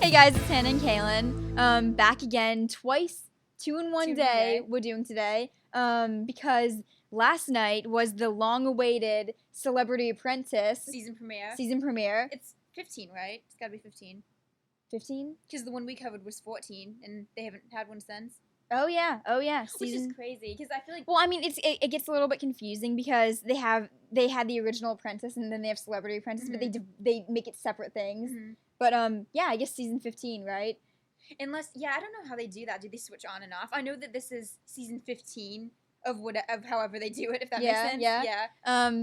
Hey guys, it's Hannah and Cailin. Back again twice, 2 in 1 day we're doing today. Because last night was the long-awaited Celebrity Apprentice season premiere. It's 15, right? It's gotta be 15. 15? Because the one we covered was 14, and they haven't had one since. Oh yeah. Which is crazy, because I feel like... Well, I mean, it gets a little bit confusing because they had the original Apprentice and then they have Celebrity Apprentice, but they make it separate things. But yeah, I guess season 15, right? Unless, I don't know how they do that. Do they switch on and off? I know that this is season 15 of however they do it, if that makes sense. Yeah.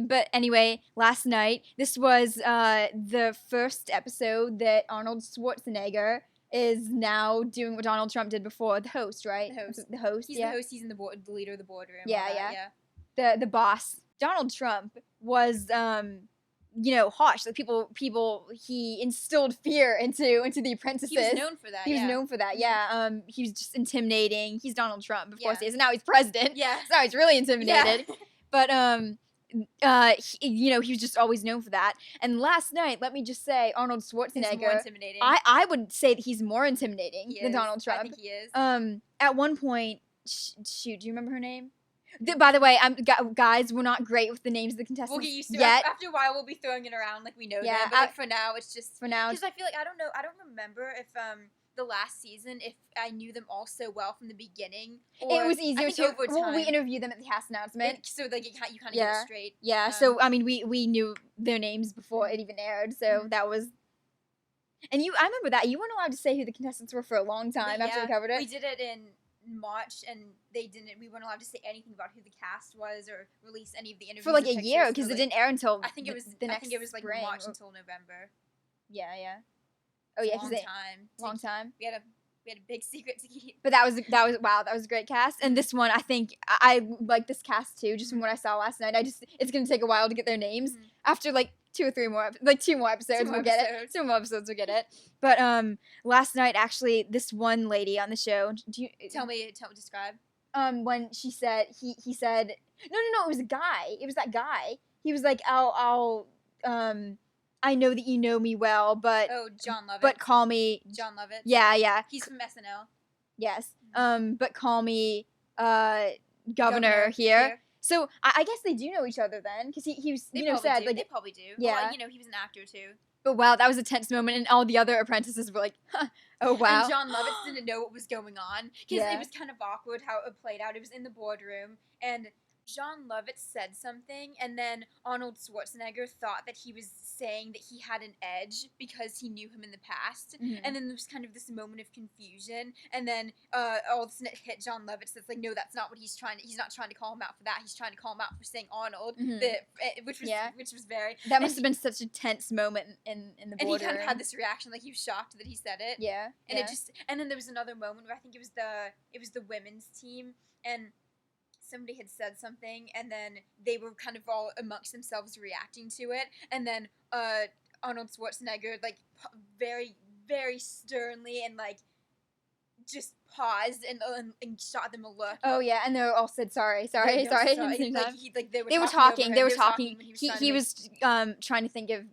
But anyway, last night, this was the first episode that Arnold Schwarzenegger is now doing what Donald Trump did before, the host, right? The host. He's the host. He's the leader of the boardroom. Yeah. The boss. Donald Trump was harsh. Like people. He instilled fear into the apprentices. He was known for that. He was known for that. Yeah. He was just intimidating. He's Donald Trump, of course he is. And now he's president. Yeah. So now he's really intimidated. But he was just always known for that. And last night, let me just say, Arnold Schwarzenegger. He's more intimidating. I would say that he's more intimidating than Donald Trump. I think he is. At one point, shoot, do you remember her name? By the way, guys, we're not great with the names of the contestants. We'll get used to yet. it. After a while, we'll be throwing it around like we know them. But for now, it's just... For now. Because I feel like, I don't know, I don't remember if the last season, if I knew them all so well from the beginning. Or it was easier to... over time. Well, we interviewed them at the cast announcement. So like, you kind of get it straight. Yeah, so, I mean, we knew their names before it even aired, so that was... And I remember that. You weren't allowed to say who the contestants were for a long time after we covered it. We did it in March, and we weren't allowed to say anything about who the cast was or release any of the interviews for like a year, because it didn't air until I think it was like spring. March until November. Yeah. Oh yeah, because long time. We had a big secret to keep. But that was wow, that was a great cast. And this one, I think I like this cast too, just from what I saw last night. It's gonna take a while to get their names. After like 2 or 3 more, like 2 more episodes, we'll get it. 2 more episodes, we'll get it. But last night, actually, this one lady on the show, tell me, describe. When she said, he said, no, it was a guy. It was that guy. He was like, I'll I know that you know me well, but... Oh, Jon Lovitz. But call me... Jon Lovitz. Yeah. He's from SNL. Yes. But call me, governor here. So, I guess they do know each other then, because he was, said... They probably do. Yeah. Well, he was an actor, too. But wow, that was a tense moment, and all the other apprentices were like, huh, oh wow. And Jon Lovitz didn't know what was going on, because it was kind of awkward how it played out. It was in the boardroom, and Jon Lovitz said something, and then Arnold Schwarzenegger thought that he was saying that he had an edge because he knew him in the past, and then there was kind of this moment of confusion, and then all of a sudden it hit Jon Lovitz that's like, no, that's not what he's not trying to call him out for that, he's trying to call him out for saying Arnold, which was very... That must have been such a tense moment in the boardroom. And he kind of had this reaction, like he was shocked that he said it. Yeah. And and then there was another moment where I think it was the women's team, and somebody had said something, and then they were kind of all amongst themselves reacting to it, and then Arnold Schwarzenegger, like, very, very sternly and, like, just paused and shot them a look. Oh, yeah, and they all said, sorry. They were talking. He was trying to think of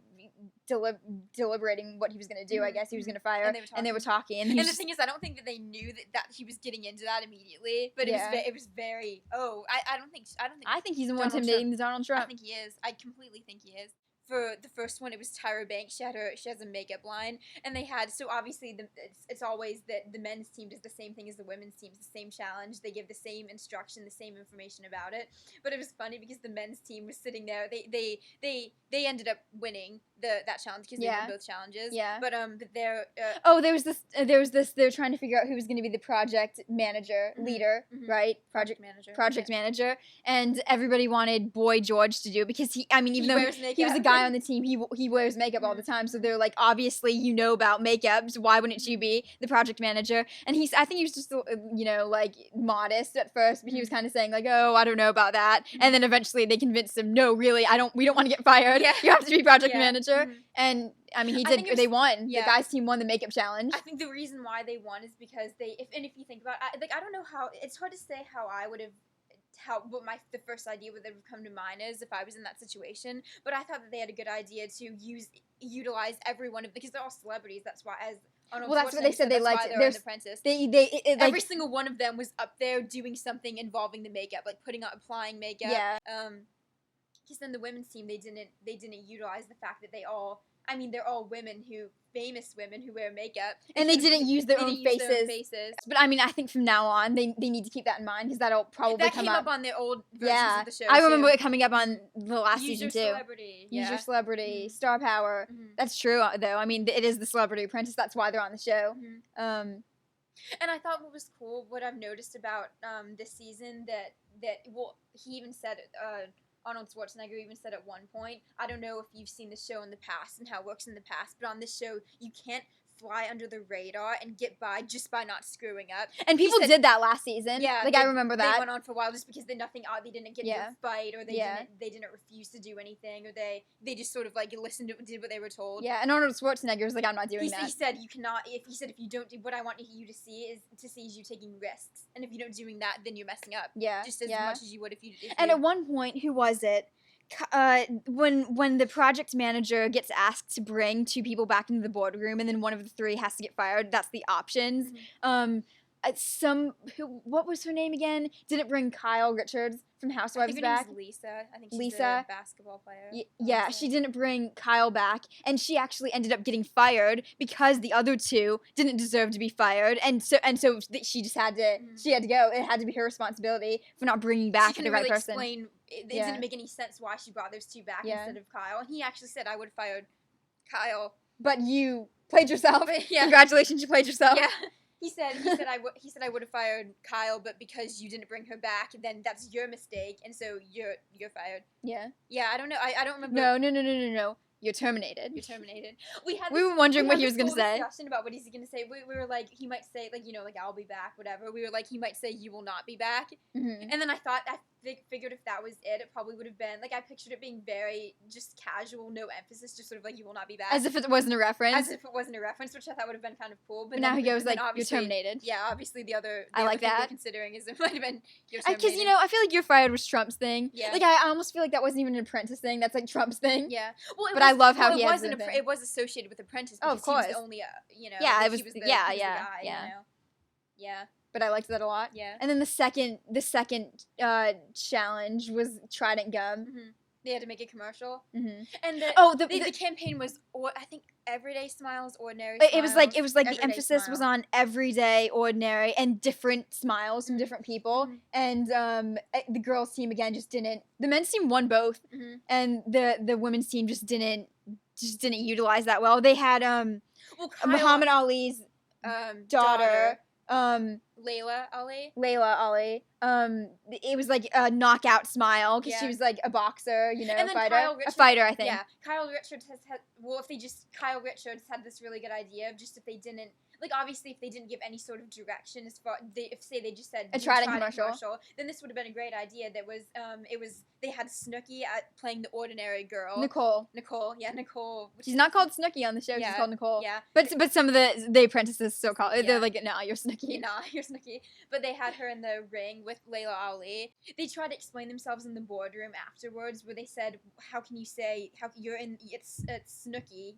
deliberating what he was going to do. I guess he was going to fire, and they were talking. And the thing is, I don't think that they knew that he was getting into that immediately. But it was very. I think he's more intimidating than Donald Trump. I think he is. I completely think he is. For the first one, it was Tyra Banks. She has a makeup line, and they had, so obviously it's always that the men's team does the same thing as the women's team. It's the same challenge. They give the same instruction, the same information about it. But it was funny because the men's team was sitting there. They ended up winning that challenge because they won both challenges. Yeah. But they're there was this. They were trying to figure out who was going to be the project manager, leader, right? Project manager, and everybody wanted Boy George to do it because even though he was a guy on the team, he wears makeup all the time, so they're like, obviously you know about makeup, so why wouldn't you be the project manager? And I think he was just like modest at first, but he was kind of saying like, oh, I don't know about that, and then eventually they convinced him, no, really, we don't want to get fired. You have to be project manager. And he did. They won. The guys' team won the makeup challenge. I think the reason why they won is because if you think about it, I don't know how, it's hard to say how I would have, the first idea would have come to mind is if I was in that situation, but I thought that they had a good idea to utilize every one of, because they're all celebrities, that's why, as Arnold Well, that's what they Schwarzenegger said. They that's liked why it. they're There's an apprentice. like, Every single one of them was up there doing something involving the makeup, like applying makeup. Yeah. Because then the women's team, they didn't utilize the fact that they're all women famous women who wear makeup, and they didn't use their own use their own faces. faces. But I mean, I think from now on, they need to keep that in mind because that'll probably come up on their old versions of the show. I remember it coming up on the last Use season your too. Celebrity. Use your celebrity, star power. That's true, though. I mean, it is the Celebrity Apprentice. That's why they're on the show. And I thought what was cool, what I've noticed about this season, that he even said it. Arnold Schwarzenegger even said at one point, I don't know if you've seen the show in the past and how it works in the past, but on this show, you can't fly under the radar and get by just by not screwing up. And people did that last season. Yeah, I remember that. They went on for a while just because they didn't get into a fight, or they didn't refuse to do anything, or they just sort of like did what they were told. Yeah, and Arnold Schwarzenegger was like, I'm not doing that. He said you cannot. If you don't do what I want you to see is you taking risks, and if you don't doing that, then you're messing up. Yeah, just as much as you would if you. And at one point, who was it? When the project manager gets asked to bring 2 people back into the boardroom, and then one of the 3 has to get fired. That's the options. What was her name again? Didn't bring Kyle Richards from Housewives back. Name is Lisa. I think she's a basketball player. Yeah, she didn't bring Kyle back, and she actually ended up getting fired because the other 2 didn't deserve to be fired, and so she just had to. She had to go. It had to be her responsibility for not bringing back the right person. It didn't make any sense why she brought those 2 back instead of Kyle. And he actually said, I would have fired Kyle. But you played yourself. Yeah. Congratulations, you played yourself. Yeah. He said I would have fired Kyle, but because you didn't bring her back, then that's your mistake, and so you're fired. Yeah. Yeah, I don't know. I don't remember. No. You're terminated. You're terminated. We were wondering what he was going to say. Discussion about what he's going to say. We were like, he might say, like, I'll be back, whatever. We were like, he might say, you will not be back. And then I figured if that was it probably would have been, like, I pictured it being very just casual, no emphasis, just sort of like, you will not be back. As if it wasn't a reference. Which I thought would have been kind of cool. But now he goes, like, you're terminated. Yeah, obviously the other I like thing that. we're considering is it might have been, you're terminated. Because, I feel like you're fired was Trump's thing. Yeah. Like, I almost feel like that wasn't even an Apprentice thing. That's, like, Trump's thing. Yeah. Well, I love how he has it was associated with Apprentice because of course. he was the only, Yeah, it was the guy, Yeah. But I liked that a lot. Yeah. And then the second challenge was Trident Gum. They had to make a commercial. And the campaign was, I think, everyday smiles, ordinary smiles. It was like the emphasis was on everyday, ordinary, and different smiles from different people. And the girls' team again just didn't. The men's team won both, and the women's team just didn't utilize that well. They had Muhammad Ali's daughter. Laila Ali. It was like a knockout smile because she was like a boxer, and then a fighter, I think. Yeah, Kyle Richards Kyle Richards had this really good idea of just if they didn't, like, obviously if they didn't give any sort of direction as far, if they just said a Trident commercial, then this would have been a great idea. They had Snooki playing the ordinary girl. Nicole. She's not called Snooki on the show. She's called Nicole. Yeah. But some of the apprentices still call it. They're like, nah, you're Snooki. Nah, you're Snooki. But they had her in the ring with Laila Ali. They tried to explain themselves in the boardroom afterwards, where they said, how can you say how you're in? It's Snooki,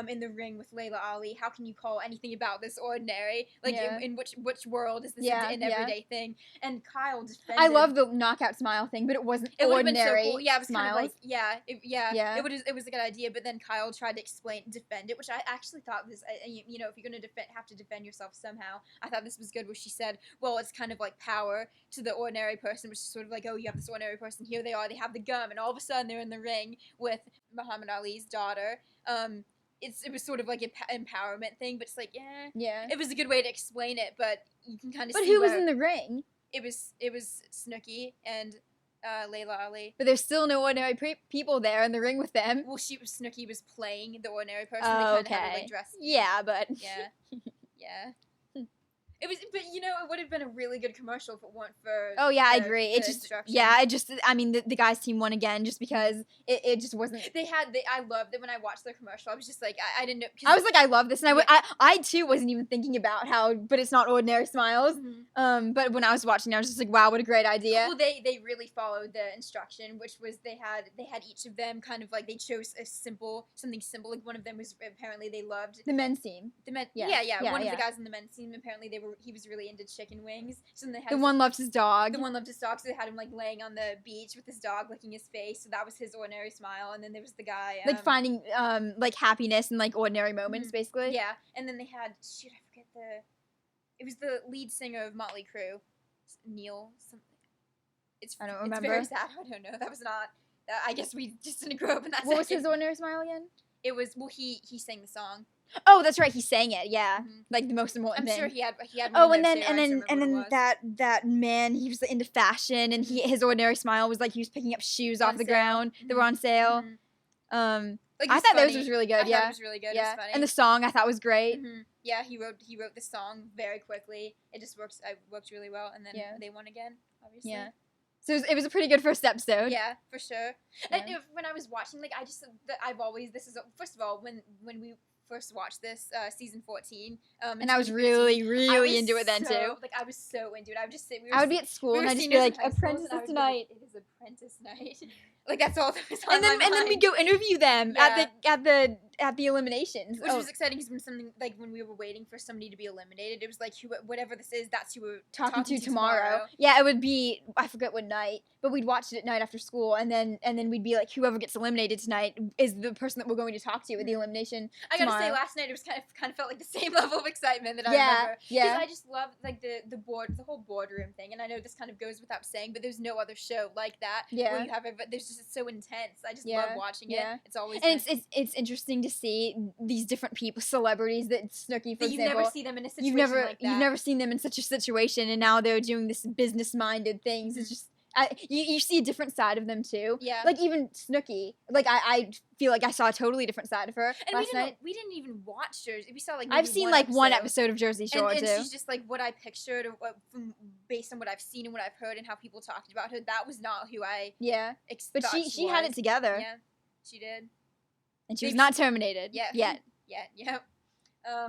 in the ring with Laila Ali. How can you call anything about this ordinary? Like, in which world is this an everyday thing? And Kyle defended. I love the knockout smile thing, but it wasn't it ordinary. Been so cool. Yeah, it was smiles. kind of like it was a good idea. But then Kyle tried to defend it, which I actually thought was, if you're gonna have to defend yourself somehow, I thought this was good. Where she said, well, it's kind of like power to the ordinary person, which is sort of like, oh, you have this ordinary person, here they are, they have the gum, and all of a sudden they're in the ring with Muhammad Ali's daughter. It was sort of like an empowerment thing, but it's like, yeah, it was a good way to explain it, but you can kind of. But who was in the ring? It was Snooki and Laila Ali. But there's still no ordinary people there in the ring with them. Well, Snooki was playing the ordinary person. Oh, they kind of had her, like, dressed. Yeah, but yeah. It was, but you know, it would have been a really good commercial if it weren't for. Oh yeah, I agree. It just, I mean, the guys' team won again just because it just wasn't. I loved it when I watched the commercial. I was just like, I didn't know. I was like, I love this, and I too wasn't even thinking about how, but it's not ordinary smiles. But when I was watching, I was just like, wow, what a great idea. Well, they really followed the instruction, which was they had each of them kind of like they chose something simple. Like one of them was apparently they loved the men's team. The men, one of the guys on the men's team apparently he was really into chicken wings. So then they had the one loved his dog. The one loved his dog, so they had him like laying on the beach with his dog licking his face. So that was his ordinary smile. And then there was the guy like finding like happiness in like ordinary moments, basically. Yeah, and then they had I forget it was the lead singer of Motley Crue, Neil something. I don't remember. It's very sad. I don't know. That was not. I guess we just didn't grow up in that. What was his ordinary smile again? It was he sang the song. Oh, that's right. He sang it. Yeah, like the most important thing. I'm sure he had. Oh, and then that man, he was into fashion, and his ordinary smile was like he was picking up shoes off the ground that were on sale. I thought those was really good. It was really good. Yeah, it was funny. And the song I thought was great. Yeah, he wrote the song very quickly. It just worked really well, and then they won again. Obviously. Yeah. So it was a pretty good first episode. Yeah, for sure. Yeah. And when I was watching, like, first of all, when we first watched this, season 14, and I was really into it then too. Like, I was so into it. I would just sit. I would be at school and I'd just be like, Apprentice tonight. It is Apprentice night. Like that's all that was on my mind. And then we go interview them at the eliminations, which was exciting because something like when we were waiting for somebody to be eliminated, it was like whatever this is, that's who we're talking to tomorrow. Yeah, it would be I forget what night, but we'd watch it at night after school, and then we'd be like, whoever gets eliminated tonight is the person that we're going to talk to at the elimination. I gotta say, last night it was kind of felt like the same level of excitement that I remember. Yeah, because I just loved like the whole boardroom thing, and I know this kind of goes without saying, but there's no other show like that. Yeah, where you have but there's just it's so intense. I just love watching it. It's always it's interesting to see these different people, celebrities that Snooki, for example, you never see them in a situation like that. You've never seen them in such a situation, and now they're doing this business-minded things. It's just you see a different side of them too. Yeah, like even Snooki, like I feel like I saw a totally different side of her last night. We didn't even watch Jersey. We saw like I've seen like one episode of Jersey Shore and too. She's just like what I pictured, based on what I've seen and what I've heard and how people talked about her. That was not who I but she had it together. Yeah, she did, and she was not terminated. Yet.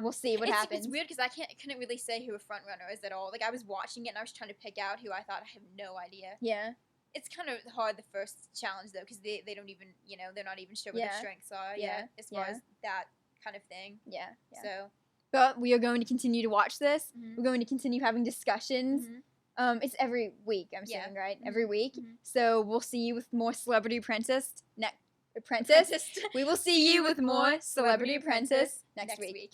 We'll see what happens. It's weird because I couldn't really say who a front runner is at all. Like I was watching it and I was trying to pick out who I thought. I have no idea. Yeah. It's kind of hard the first challenge though because they don't even they're not even sure what their strengths are. As far as that kind of thing. Yeah. So. But we are going to continue to watch this. We're going to continue having discussions. It's every week, I'm assuming, right? Every week. So we'll see you with more Celebrity Apprentice next. We will see you with more Celebrity Apprentice next week.